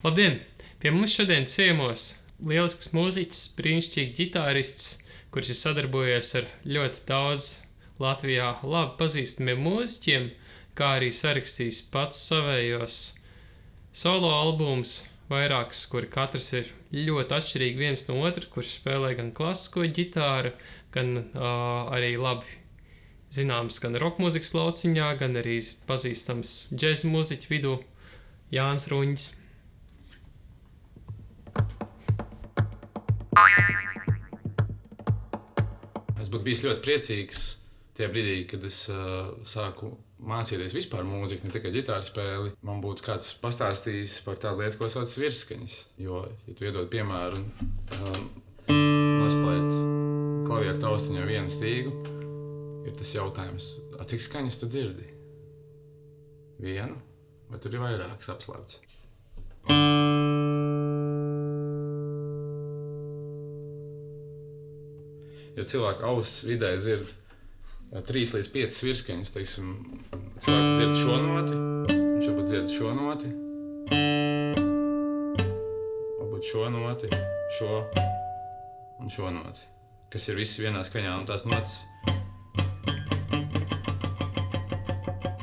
Labdien! Pie mums šodien ciemos lielisks mūziķis, brīnišķīgs ģitārists, kurš ir sadarbojies ar ļoti daudz Latvijā labi pazīstamiem mūziķiem, kā arī sarakstījis pats savējos solo albumus, vairākus, kuri katrs ir ļoti atšķirīgi viens no otra, kurš spēlē gan klasisko ģitāru, gan arī labi zināms gan rock mūzikas lauciņā, gan arī pazīstams džēza mūziķu vidū Jānis Ruņģis. Es būtu bijis ļoti priecīgs tajā brīdī, kad es sāku mācīties vispār mūziku, ne tikai ģitāru spēli. Man būtu kāds pastāstījis par tādu lietu, ko sauc virsskaņas. Jo, ja tu iedod piemēru nospēlēt klavieru taustiņā vienu stīgu, ir tas jautājums, cik skaņas tu dzirdi? Vienu? Vai tur ir vairākas apslēpts? Ja cilvēka auss vidēji dzird 3 līdz 5 virsskaņas, teiksim, cilvēks dzird šo noti, viņš varbūt dzird šo noti, varbūt šo noti, šo un šo noti, kas ir visi vienā skaņā, un tās notis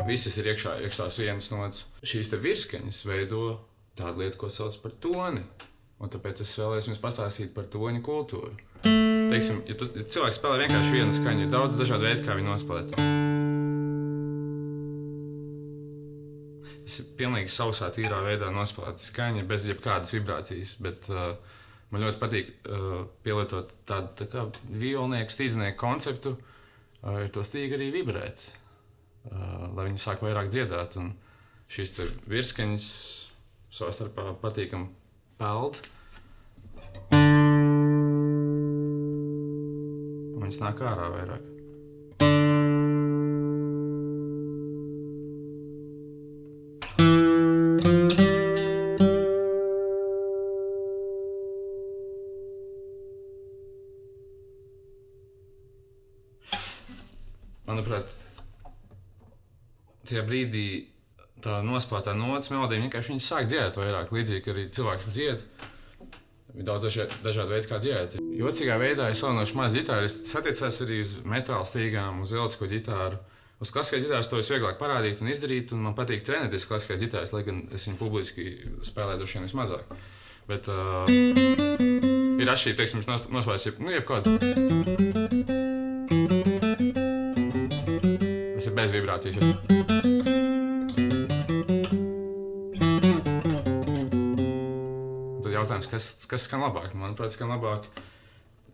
visas ir iekšās vienas notis. Šīs te virsskaņas veido tādu lietu, ko sauc par toni, un tāpēc es vēlējos jums pastāstīt par toņu kultūru. Teiksim, ja cilvēks spēlē vienkārši vienu skaņu, ir daudz dažādu veidu, kā viņu nospēlēt. Tas ir pilnīgi sausā, tīrā veidā nospēlēt skaņa, bez jebkādas vibrācijas, bet man ļoti patīk pielietot tādu tā kā violnieku, stīdznieku konceptu, to stīgu arī vibrēt, lai viņi sāk vairāk dziedāt, un šīs te virsskaņas savā starpā patīkam peld. Viņas nāk ārā vairāk. Manuprāt, tajā brīdī tā nospēlētā notas melodija vienkārši viņas sāk dziedāt vairāk, līdzīgi arī cilvēks dzied. Ir daudz dažādu veidu, kā dziedāt. Jocīgā veidā es salinošu maz ģitāristi. Tas attiecās arī uz metāla stīgām, uz elektrisko ģitāru. Uz klasiskā ģitāras to visvieglāk parādīt un izdarīt, un man patīk trenēties klasiskā ģitāras, lai gan es viņu publiski spēlēju droši vien vismazāk. Bet ir atšķirība, teiksim, es nospēlēju jebkādu. Tas ir bez vibrācijas. Jautājums, kas skan labāk? Manuprāt, skan labāk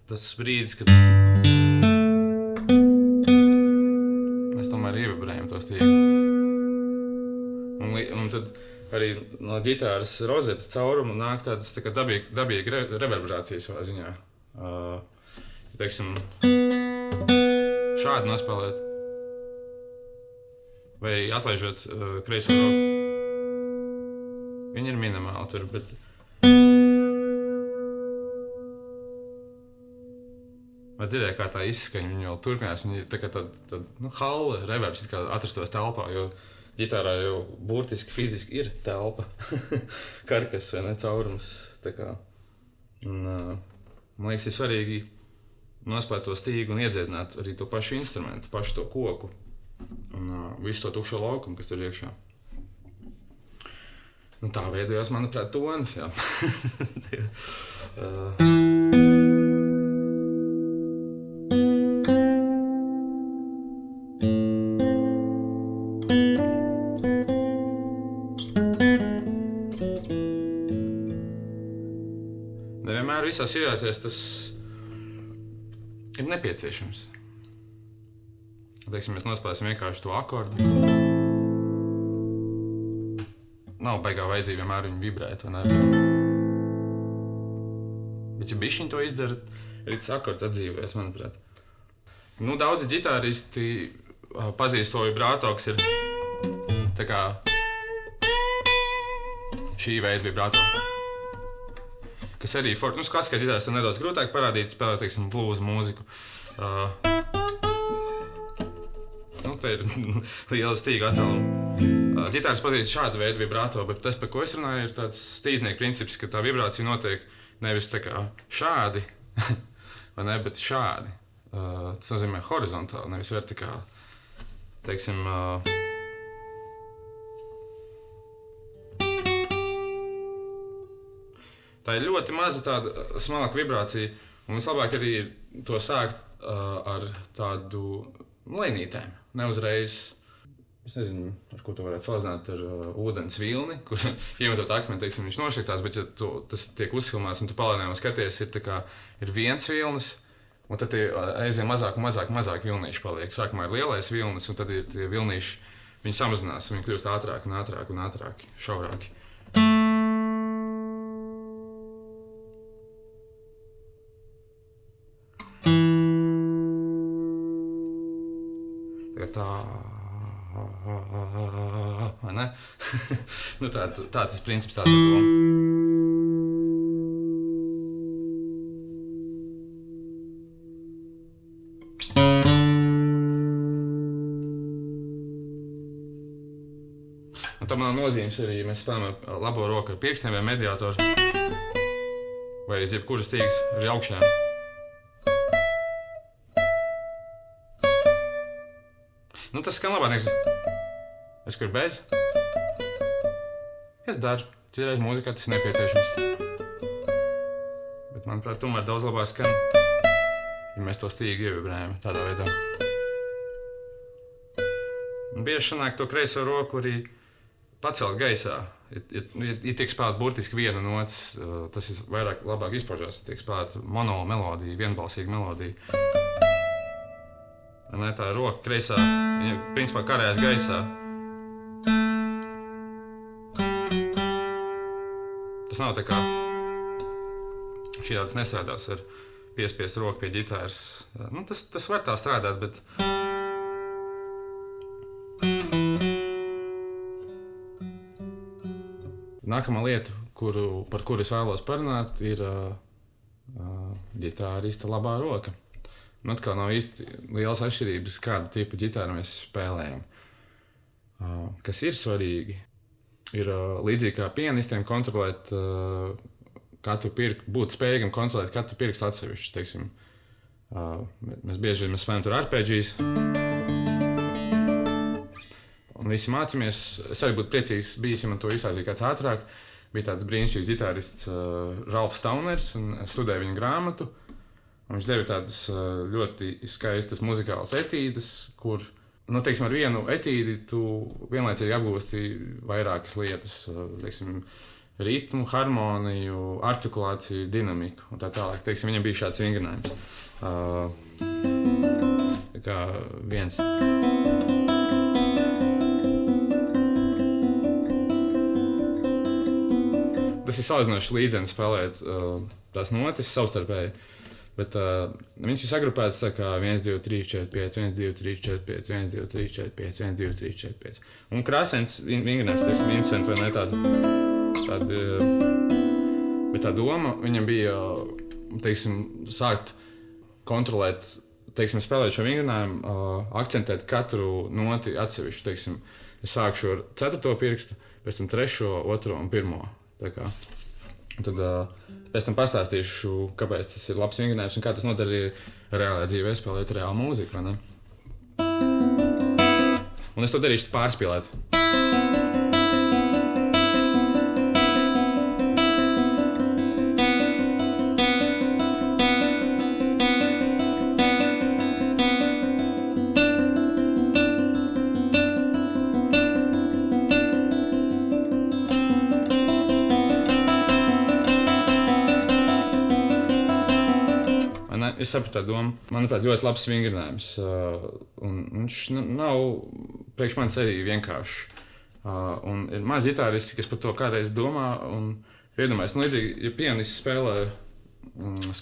tas brīdis, kad mēs tomēr ievibrējam to stīgu. Un tad arī no ģitāras rozetes caurumu nāk tādas tā kā dabīga reverberācija savā ziņā. Teiksim, šādi nospēlēt vai atlaižot kreiso roku. Viņi ir minimāli tur, bet vai dzirdēju, kā tā izskaņa, viņa jau turpinās, viņa tā kā tāda halle, reverbs, kā atrastos telpā, jo ģitārā jau burtiski fiziski ir telpa, karkas, ne, caurums, tā kā. Un, man liekas, ir svarīgi nospēlēt to stīgu un iedziedināt arī to pašu instrumentu, pašu to koku un visu to tukšo laukumu, kas tur iekšā. Nu, tā veidojās, manuprāt, tonis, jā. Nevienmēr visās situācijās tas ir nepieciešams. Teiksim, mēs nospēlēsim vienkārši to akordu. Nav baigā vajadzība vienmēr viņu vibrēt, vai ne? Bet ja bišķiņ to izdara, arī tas akords atdzīvojas, manuprāt. Nu, daudzi ģitāristi pazīst to vibrāto, kas ir tā kā šī veida vibrāto. Kas arī, klasiskā ģitāras to nedaudz grūtāk parādīt, spēlēt, teiksim, blues mūziku. Te ir liela stīga attāluma. ģitāras pazīst šādu veidu vibrāto, bet tas, par ko es runāju, ir tāds stīznieku princips, ka tā vibrācija notiek nevis tā kā šādi, vai ne, bet šādi. Tas nozīmē horizontāli, nevis vertikāli. Teiksim, tā ir ļoti maza tāda smalka vibrācija, un vislabāk arī to sākt ar tādu lēnītēm, neuzreiz. Es nezinu, ar ko to varētu salīdzināt ar ūdens vilni, kur iemetot akmeni, teiksim, viņš nošķirstās, bet ja tas tiek uzfilmēts un tu palēnējumā skaties, ir viens vilnis, un tad aizvien mazāk un mazāk vilnīši paliek. Sākumā ir lielais vilnis, un tad ir tie vilnīši, viņi samazinās, viņi kļūst ātrāki un ātrāki, šaurāki. Vai ne? Nu tāds tas princips, tāds ir doma. Un tam nav nozīmes arī, ja mēs spēlējam labo roku ar pirkstiem vai mediātoru, vai uz jebkuras tīgas ar jaukšņām. Nu, tas skan labāk nekā es kur bez. Kas dara? Citreiz mūzikā tas ir nepieciešams. Bet, manuprāt, tomēr daudz labāk skan, ja mēs to stīgu ievibrējam tādā veidā. Un bieži sanāk to kreiso roku arī pacelt gaisā. Ja tiek spēlēt burtiski viena nots, tas ir labāk izpaužās, ja tiek spēlēt mono melodija, vienbalsīga melodija. Ne, tā roka kreisā, viņa principā karājas gaisā. Tas nav tā kā šī tāds nestrādās ar piespiest roku pie ģitāras. Nu, tas var tā strādāt, bet nākamā lieta, par kuru es vēlos parunāt, ir ģitārista labā roka. Un atkal nav īsti lielas atšķirības, kādu tipu ģitāru mēs spēlējam. Kas ir svarīgi, ir līdzīgi kā pianistiem kontrolēt būt spējīgam kontrolēt katru pirkstu atsevišķi, teiksim. Mēs bieži spēlējam tur arpēģijas. Un visi mācāmies, es arī būtu priecīgs bijis, ja man to izstāstīja kāds ātrāk. Bija tāds brīnišķīgs ģitārists Ralfs Tauners, un es studēju viņa grāmatu. Viņš deva tādas ļoti skaistas muzikālas etīdes, kur, nu, teiksim, ar vienu etīdi tu vienlaicīgi apgūsti vairākas lietas, teiksim, ritmu, harmoniju, artikulāciju, dinamiku un tā tālāk. Teiksim, viņam bija šāds vingrinājums. Kā viens. Tas ir salīdzinoši līdzeni spēlēt tās notis savstarpēji. Bet viņš ir sagrupēts tā kā 1, 2, 3, 4, 5, 1, 2, 3, 4, 5, 1, 2, 3, 4, 5, 1, 2, 3, 4, 5. Un krāsains vingrinājums, teiksim, interesanti vai ne tāda, bet tā doma viņam bija, teiksim, sākt kontrolēt, teiksim, spēlēt šo vingrinājumu, akcentēt katru noti atsevišķu, teiksim, es sākšu ar 4. pirkstu, pēc tam 3., 2. un 1. Tā kā. Un tad pēc tam pastāstīšu, kāpēc tas ir labs vingrinājums un kā tas noder arī reālajā dzīvē spēlēt reālu mūziku, vai ne? Un es to darīšu pārspīlēt. Es sapratu tā domu. Manuprāt, ļoti labs vingrinājums. Un viņš nav priekš manis arī vienkāršs. Un ir maz ģitāristi, kas par to kādreiz domā un iedomājas. Nu, līdzīgi, ja pianists spēlē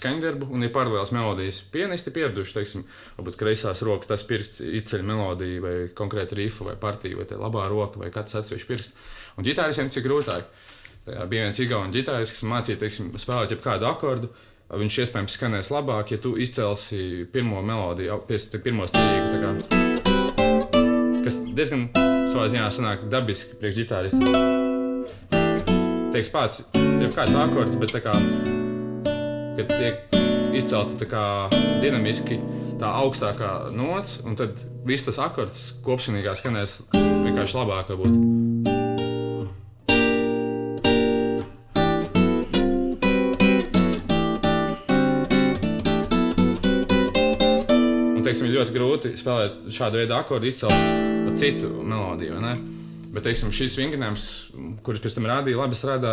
skaņdarbu un ir paralēlas melodijas, pianisti pieraduši, teiksim, varbūt kreisās rokas, tas pirksts izceļ melodiju vai konkrētu rifu vai partiju vai te labā roka vai kāds atsevišķi pirksts. Un ģitāristiem tas ir grūtāk. Bija viens igauņu ģitārists, kas mācīja, teiksim, spēlēt jebkādu akordu. Viņš iespējams skanēs labāk, ja tu izcelsi pirmo melodiju, pirmo stīgu. Tā kā. kas diezgan savā ziņā sanāk dabiski priekš ģitāristu. Teiks pats, jau kāds akords, bet tā kā, kad tiek izcelta tā kā dinamiski tā augstākā nots, un tad viss tas akords kopsvinīgā skanēs vienkārši labāk varbūt. Teiksim, ir ļoti grūti spēlēt šādu veidu akordu izcelt ar citu melodiju, vai ne? Bet, teiksim, šīs vingrinājums, kurus pēc tam rādīja, labi strādā,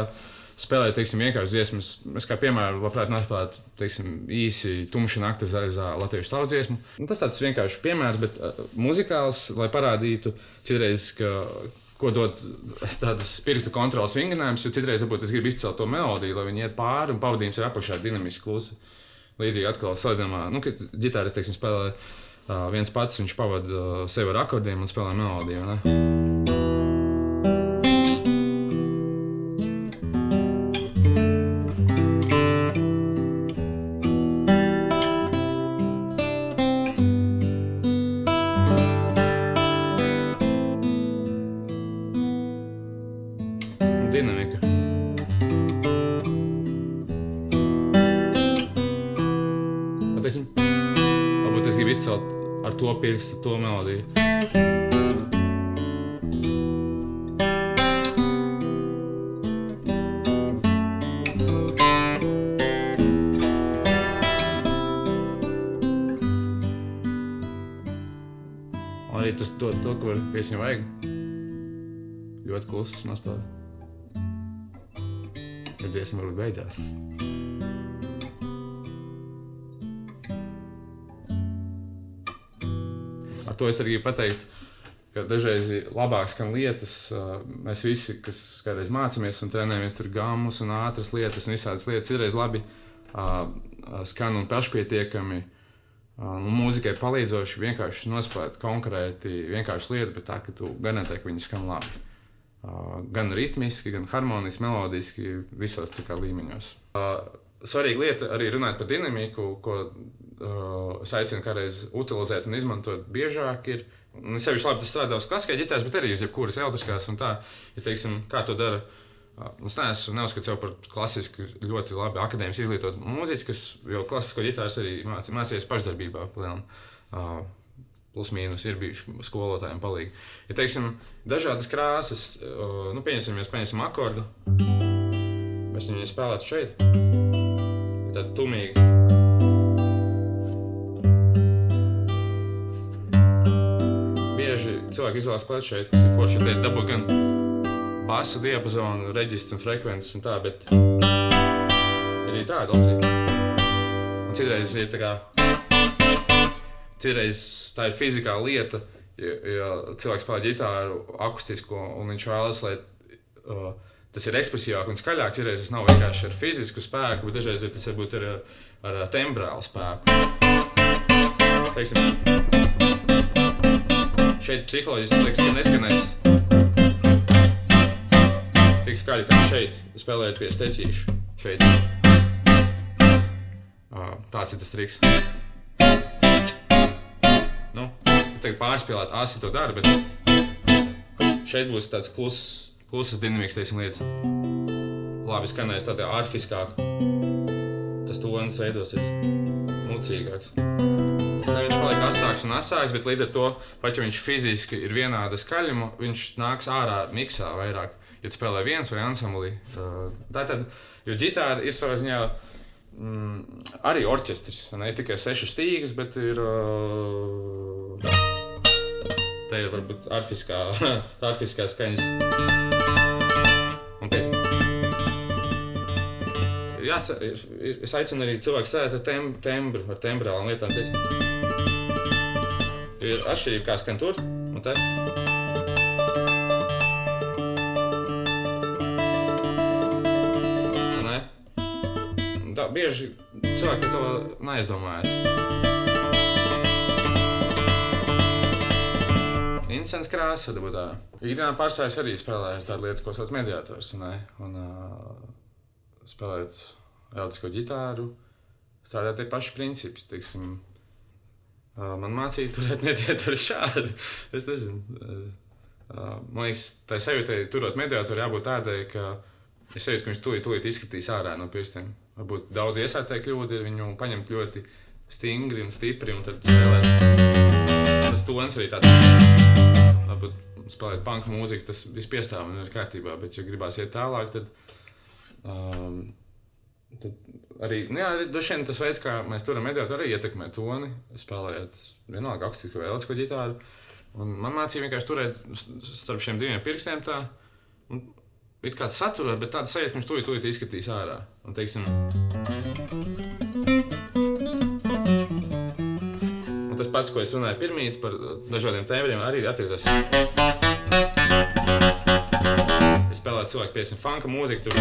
spēlēt, teiksim, vienkārši dziesmas. Es kā piemēru labprāt nospēlētu, teiksim, īsi tumša nakta zaļzā latviešu tautsdziesmu. Tas tāds vienkārši piemērs, bet muzikāls, lai parādītu citreiz, ko dod tādas pirkstu kontrolas vingrinājumus, jo citreiz, varbūt, es gribu izcelt to melodiju, lai viņi iet pāri un pavadījums ir apakšā dinamiski klusi. Līdzīgi atkal salīdzinājumā, kad ģitāris, teiksim, spēlē viens pats, viņš pavada sevi ar akordiem un spēlē melodiju, ne? Dinamika. Varbūt es gribu izcelt ar to pirkstu, to melodiju. Un arī tas to, ko viņam vajag. Ļoti klusis nospēlē. Kad dziesma varbūt beidzās. Ar to es arī gribu pateikt, ka dažreiz labāk skan lietas. Mēs visi, kas kādreiz mācāmies un trenējamies tur gammus un ātras lietas un visādas lietas, citreiz labi skan un pašpietiekami un mūzikai palīdzoši vienkārši nospēlēt konkrēti vienkārši lietu, bet tā, ka tu garantē, ka viņi skan labi. Gan ritmiski, gan harmoniski, melodiski, visos tā kā līmeņos. Svarīga lieta arī runāt par dinamiku, ko es aicinu kādreiz utilizēt un izmantot biežāk ir, un sevišķi labi tas strādā uz klasiskā ģitāras, bet arī uz jebkuras elektriskās un tā, ja teiksim, kā to dara. Es neuzskatu sev par klasisku, ļoti labi akadēmiski izglītotu mūziķi, kas jau klasisko ģitāras arī mācījies pašdarbībā palielam. Plus mīnus ir bijuši skolotājiem palīgi. Ja teiksim, dažādas krāsas, pieņemsim, mēs paņemsim akordu, mēs viņu spēlētu šeit, ir tāda tumīga. Bieži cilvēki izvēlas spēlēt šeit, kas ir forši, ja te dabū gan basa diapazonu, reģistru un frekvences un tā, bet ir arī tāda opcija. Un citreiz ir tā kā, citreiz tā ir fizikāla lieta, ja cilvēks spēlē ģitāru akustisko un viņš vēlas, lai tas ir ekspresīvāk un skaļāk, citreiz tas nav vienkārši ar fizisku spēku, bet dažreiz tas varbūt ar tembrālu spēku. Teiksim, šeit psiholoģiski liekas, ka neskanēs tik skaļi, kā šeit, spēlējot pie steķīšu. Šeit. Tāds ir tas triks. Tagad pārspēlēt asi to dara, bet šeit būs tāds klusas dinamikas, teiksim, lietas. Labi skanēs tādā arfiskāk. Tas tonis veidosies mucīgāks. Tā viņš paliek asāks un asāks, bet līdz ar to, pat ja viņš fiziski ir vienāda skaļuma, viņš nāks ārā miksā vairāk. Ja tu spēlē viens vai ansamblī. Tātad, jo ģitāra ir savā ziņā arī orķestris. Ne tikai 6 stīgas, bet ir te ir varbūt arfiskā skaņas. Un pēc es aicinu arī cilvēku strādāt ar tembru, ar tembrālām lietām. Ir atšķirība, kā skan tur un te. Bieži cilvēki par to neaizdomājas. Interesants krāsa, dabūt tā. Ikdienā pārstāvis arī spēlēju tādu lietu, ko sauc mediātors, un spēlēt elektrisko ģitāru, strādāt tie paši principi, teiksim. Man mācīja turēt mediātoru šādi. Es nezinu. Man liekas, tā sajūtai turot mediātoru jābūt tādai, ka es sajūtu, ka viņš tūlīt izskatīs ārā no pirkstiem. Varbūt daudz iesācēju kļūdi ir viņu paņemt ļoti stingri un stipri un tad spēlēt. Tas tons arī tāds. Varbūt spēlēt punka mūziku, tas viss piestāv un ir kārtībā, bet ja gribās iet tālāk, tad arī, droši vien tas veids, kā mēs turam mediātoru, arī ietekmē toni, spēlējot vienalga akustisku vai elektrisko ģitāru. Un man mācīja vienkārši turēt starp šiem diviem pirkstiem tā, un it kā saturēt, bet tāda sajūta, ka viņš tūlīt izskatīs ārā. Un, teiksim, un tas pats, ko es runāju pirmīt par dažādiem tēmbriem, arī attiecās. Es spēlētu cilvēku, piemēram, funka mūziku, tur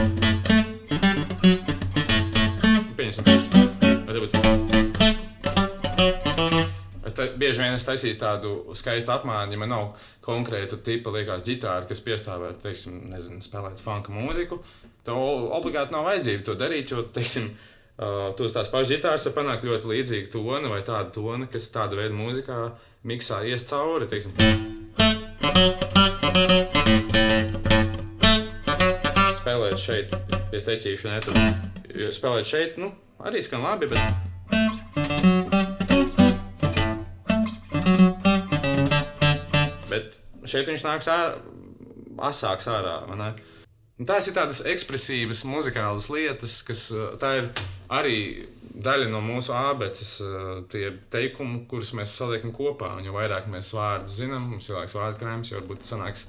bieži vien es taisīju tādu skaistu apmāni, ja man nav konkrēta tipa liekas ģitāra, kas piestāvētu, teiksim, nezinu, spēlēt funka mūziku, tad obligāti nav vajadzība to darīt, jo, teiksim, tos tās pašas ģitāras var panākt ļoti līdzīgu toni vai tādu toni, kas tāda veida mūzikā miksā ies cauri, teiksim. Spēlēt šeit, pie steķīšu, ne, tur spēlēt šeit, arī skan labi, bet šeit viņš nāks asāks ārā, vai ne? Un tās ir tādas ekspresīvas muzikālas lietas, kas tā ir arī daļa no mūsu ābeces, tie ir teikumi, kurus mēs saliekam kopā, un jo vairāk mēs vārdus zinām, mums ir laiks vārdkrājums, jo varbūt sanāks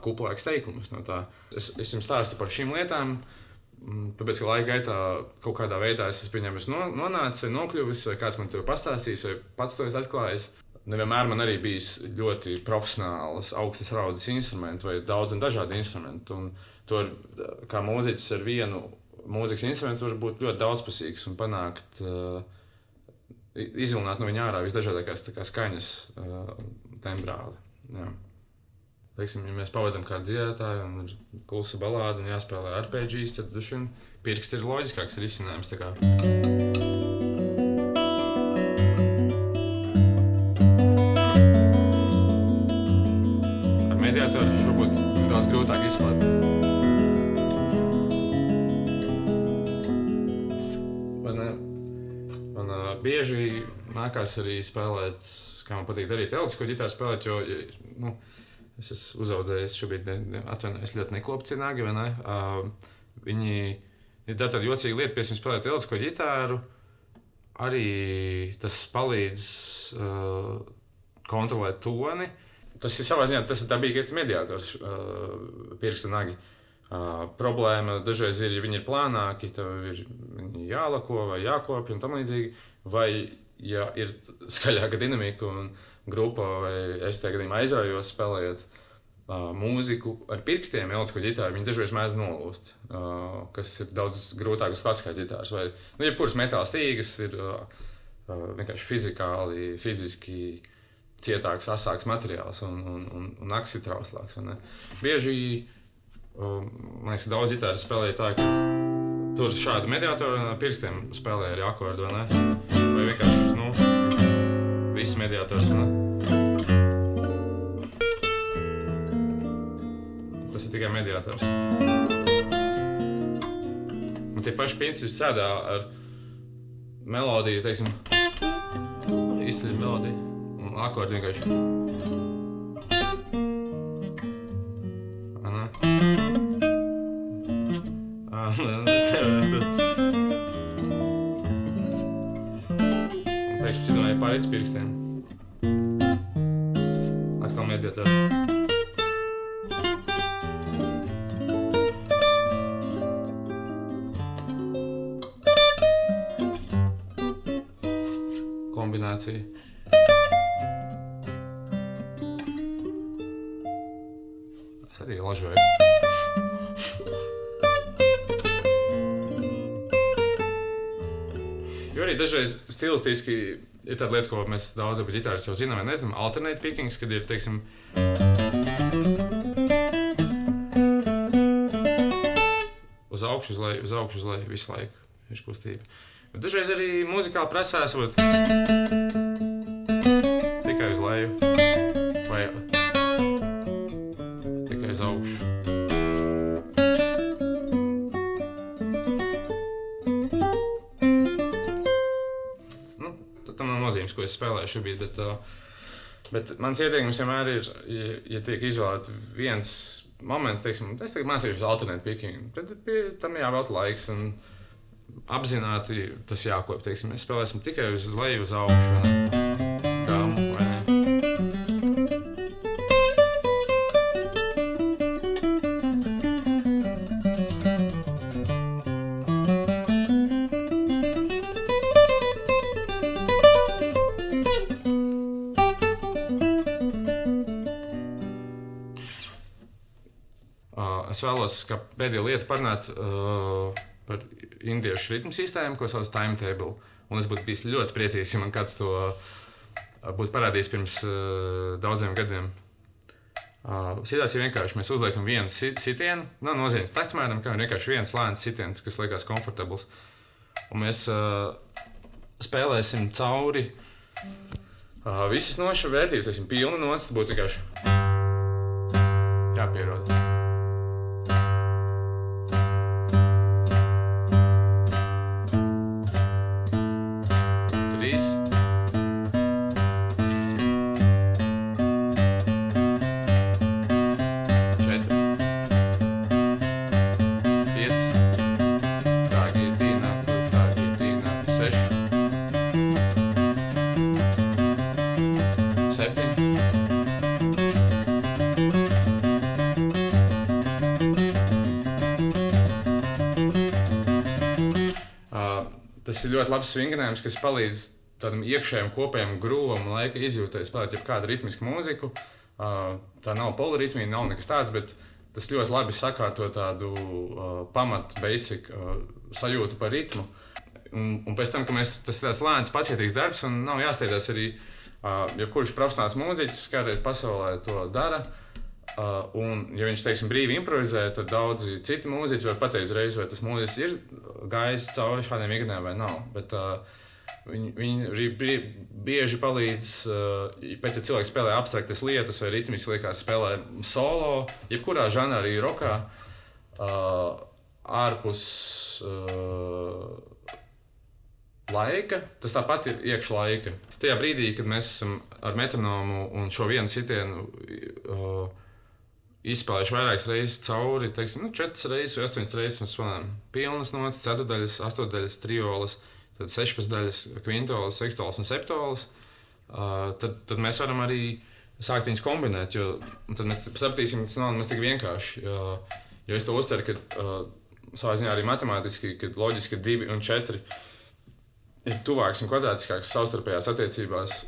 kuplāks teikumus no tā. Es jums stāstu par šīm lietām, tāpēc, ka laika gaitā kaut kādā veidā es nonācis vai nokļuvis, vai kāds man to pastāstījis, vai pats to es atklājis. Nevienmēr man arī bijis ļoti profesionāls, augstas raudas instrumenti vai daudz un dažādi instrumenti. Un to kā mūziķis ar vienu mūzikas instrumentu var būt ļoti daudzpusīgs un panākt, izvilināt no viņa ārā visdažādākās skaņas tembrāli. Jā. Teiksim, ja mēs pavadām kādu dziedātāju un ir klusa balāda un jāspēlē arpēģijas, tad pirksti ir loģiskāks risinājums. Mediātori šobrīd daudz grūtāk izpēt. Man bieži nākās arī spēlēt, kā man patīk darīt, elektrisko ģitāru spēlēt, jo es esmu uzaudzējis šobrīd, atvainojos ļoti nekopcinīgi, vai ne? Viņi ir tāda jocīga lieta, piemēram, spēlēt elektrisko ģitāru, arī tas palīdz kontrolēt toni. Tas ir savā ziņā, tas ir dabīgais mediātors, pirkstu nagi. Problēma dažreiz ir, ja viņi ir plānāki, tev ir jālako vai jākopja un tam līdzīgi, vai ja ir skaļāka dinamika un grupa vai es tajā gadījumā aizraujos spēlējot mūziku ar pirkstiem, elektrisko ģitāru, viņi dažreiz mēdz nolūst, kas ir daudz grūtāk uz klasiskās ģitāras. Vai, jebkuras metāla stīgas ir vienkārši fizikāli, fiziski cietāks, asāks materiāls un naks ir trauslāks. Bieži, man liekas, daudz ģitāras spēlēja tā, ka tur šādu mediātoru un pirkstiem spēlēja arī akordu, vai ne? Vai vienkārši, viss mediātors, vai ne? Tas ir tikai mediātors. Un tie paši principi strādā ar melodiju, teiksim, izceļ melodiju. Akordi vienkārši. Pēkšņi šķidonāja pārēc pirkstiem. Atkal mediātors. Kombinācija. Es arī lažoju. Jo arī dažreiz stilistiski ir tāda lieta, ko mēs daudz par ģitāras jau zinām, vai nezinām, alternate pickings, kad ir, teiksim, uz augšu, uz leju, visu laiku ir kustība. Bet dažreiz arī muzikāli prasās, tikai uz leju vai tikai uz augšu. Tam nav nozīmes, ko es spēlēju šobrīd, bet mans ieteikums vienmēr ir, ja tiek izvēlēt viens moments, teiksim, es tagad mācīšos alternate picking, tad tam jāvēlta laiks un apzināti tas jākop, teiksim, mēs spēlēsim tikai uz leju, uz augšu, vai ne? Gamu, vai ne? Es vēlos, kā pēdējo lietu parunāt par indiešu ritmu sistēmu, ko sauc timetable. Un es būtu bijis ļoti priecīgs, ja man kāds to būtu parādījis pirms daudziem gadiem. Situācija vienkārši, mēs uzliekam vienu sitienu, nav nozīmes takts mēram, kā vienkārši viens lēns sitiens, kas liekas komfortabls. Un mēs spēlēsim cauri visas nošu vērtības, teiksim, pilna nots, būtu vienkārši jāpierod. Tas ir ļoti labs svingrinājums, kas palīdz tādam iekšējam kopējam grūvam laika izjūtai spēlēt jebkādu ritmisku mūziku. Tā nav poliritmija, nav nekas tāds, bet tas ļoti labi sakārto tādu pamat, basic sajūtu par ritmu. Un pēc tam, ka tas ir tāds lēns, pacietīgs darbs un nav jāsteidzās arī, jebkurš profesionāls mūziķis kādreiz pasaulē to dara. Un, ja viņš, teiksim, brīvi improvizē, tad daudzi citi mūziķi var pateikt uzreiz, vai tas mūziķis ir gājis cauri šādiem ikdienām vai nav. Bet viņi arī bieži palīdz, pat ja cilvēks spēlē abstraktas lietas vai ritmiski liekas spēlē solo, jebkurā žanrā arī rokā, ārpus laika, tas tāpat ir iekš laika. Tajā brīdī, kad mēs esam ar metronomu un šo vienu sitienu izspēlējuši vairākas reizes cauri, teiksim, 4 reizes vai 8 reizes mēs spēlējam pilnas notas, ceturdaļas, astotdaļas, triolas, tad 16 daļas, kvintolas, sekstolas un septolas, tad mēs varam arī sākt viņus kombinēt, jo tad mēs sapratīsim, ka tas nav nemaz tik vienkārši. Jo es to uztveru, ka savā ziņā arī matemātiski, ka loģiski, ka 2 un 4 ir tuvāks un kvadrātiskāks savstarpējās attiecībās,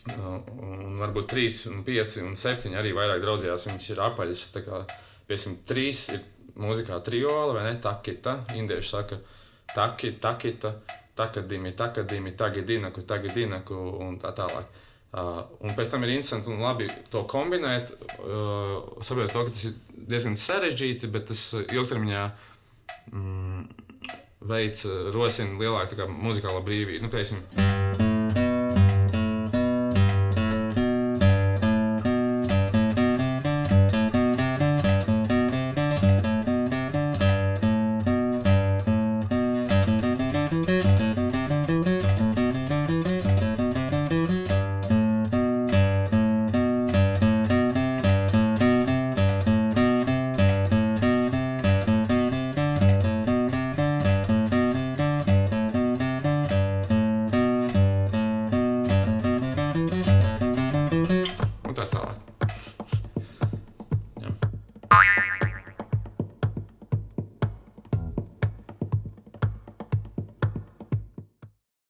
un varbūt 3 un 5 un 7 arī vairāk draudzījās, viņas ir apaļas, tā kā, piemēram, 3 ir mūzikā triola, vai ne, takita, indieši saka taki, takita, takadimi, tagidinaku, tagidinaku un tā tālāk. Un pēc tam ir interesanti un labi to kombinēt, saprot to, ka tas ir diezgan sarežģīti, bet tas ilgtermiņā veids rosina lielāku tā kā muzikālo brīvību. Nu, piemēram,